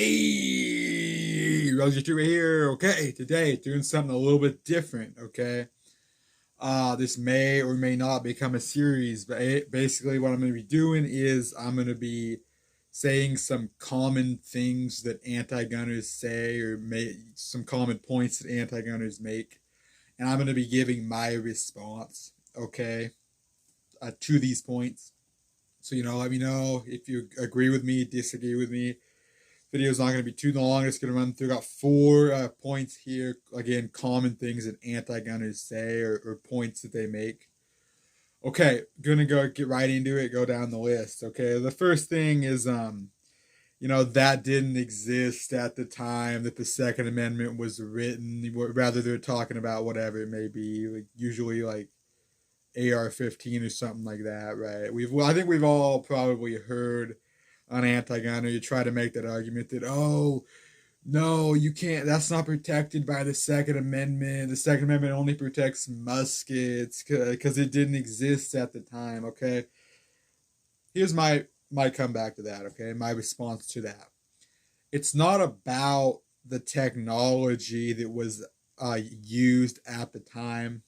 Hey, Roger Trooper here. Okay, today doing something a little bit different. Okay, this may or may not become a series, but basically, what I'm going to be doing is I'm going to be saying some common things that anti-gunners say, or some common points that anti-gunners make, and I'm going to be giving my response. Okay, to these points. So let me know if you agree with me, disagree with me. Video's not going to be too long. It's going to run through. Got four points here. Again, common things that anti-gunners say, or points that they make. Okay, gonna go get right into it. Go down the list. Okay, the first thing is that didn't exist at the time that the Second Amendment was written. Rather, they're talking about whatever it may be, like usually like AR-15 or something like that, right? I think we've all probably heard an anti-gunner, you try to make that argument that, oh, no, you can't, that's not protected by the Second Amendment. The Second Amendment only protects muskets because it didn't exist at the time. Okay, here's my comeback to that. Okay, my response to that: it's not about the technology that was used at the time.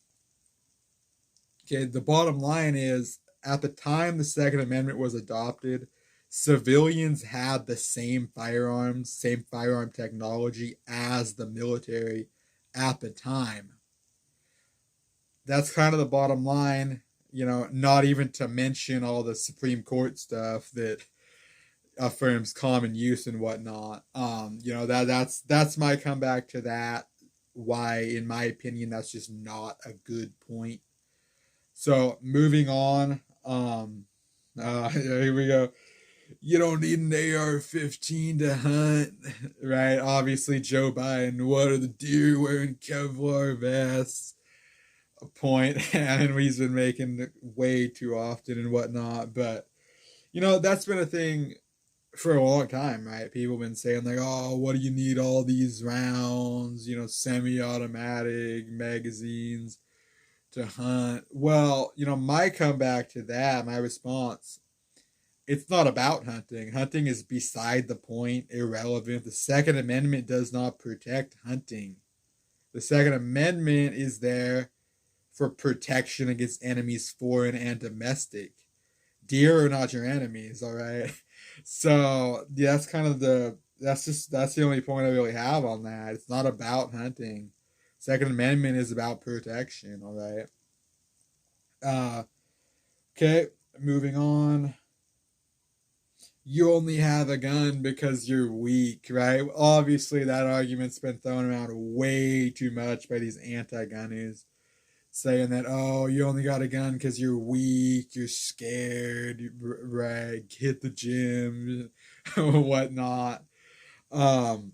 Okay, the bottom line is, at the time the Second Amendment was adopted, civilians had the same firearms, same firearm technology as the military at the time. That's kind of the bottom line. Not even to mention all the Supreme Court stuff that affirms common use and whatnot. That's my comeback to that. Why, in my opinion, that's just not a good point. So moving on. Here we go. You don't need an AR-15 to hunt, right? Obviously, Joe Biden. What are the deer wearing Kevlar vests? A point, and he's been making way too often and whatnot. But that's been a thing for a long time, right? People have been saying like, "Oh, what do you need all these rounds? Semi-automatic magazines to hunt." Well, my comeback to that, my response: it's not about hunting. Hunting is beside the point, irrelevant. The Second Amendment does not protect hunting. The Second Amendment is there for protection against enemies, foreign and domestic. Deer are not your enemies, all right? So yeah, that's the only point I really have on that. It's not about hunting. Second Amendment is about protection, all right? Uh, okay, moving on. You only have a gun because you're weak, right? Obviously, that argument's been thrown around way too much by these anti-gunners, saying that, oh, you only got a gun because you're weak, you're scared, right? Hit the gym, whatnot. Um,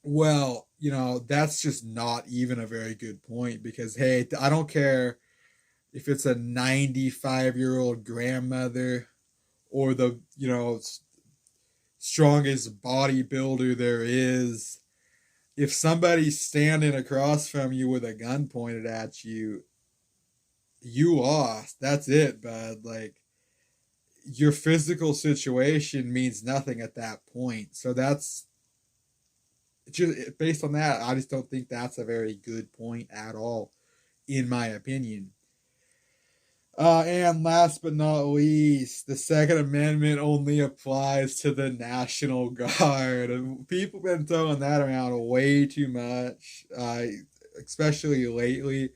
well, that's just not even a very good point because, hey, I don't care if it's a 95-year-old grandmother or the strongest bodybuilder there is. If somebody's standing across from you with a gun pointed at you, you lost. That's it, bud. Like, your physical situation means nothing at that point. So that's just based on that. I just don't think that's a very good point at all, in my opinion. And last but not least, the Second Amendment only applies to the National Guard. And people have been throwing that around way too much, especially lately.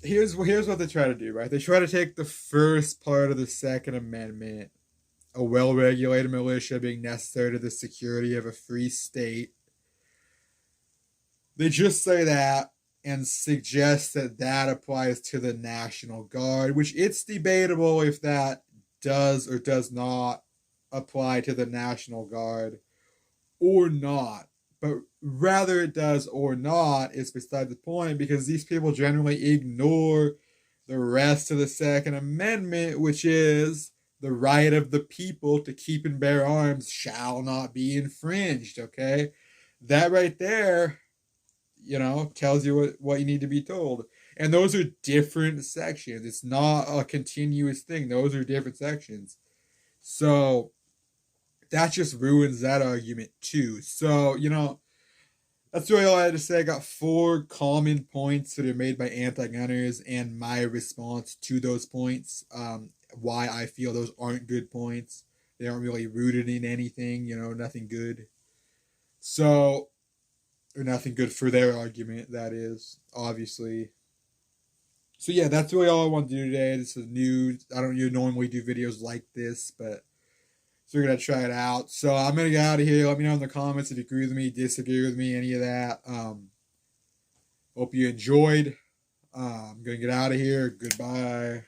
Here's what they try to do, right? They try to take the first part of the Second Amendment, a well-regulated militia being necessary to the security of a free state. They just say that and suggest that that applies to the National Guard, which it's debatable if that does or does not apply to the National Guard or not. But rather it does or not is beside the point, because these people generally ignore the rest of the Second Amendment, which is the right of the people to keep and bear arms shall not be infringed. Okay, that right there, tells you what you need to be told. And those are different sections. It's not a continuous thing. Those are different sections. So that just ruins that argument too. So, that's really all I had to say. I got 4 common points that are made by anti-gunners and my response to those points. Why I feel those aren't good points. They aren't really rooted in anything, nothing good. So, or nothing good for their argument, that is, obviously. So yeah, that's really all I want to do today. This is new. I don't normally do videos like this, but so we're gonna try it out. So I'm gonna get out of here. Let me know in the comments if you agree with me, disagree with me, any of that. Hope you enjoyed. I'm gonna get out of here. Goodbye.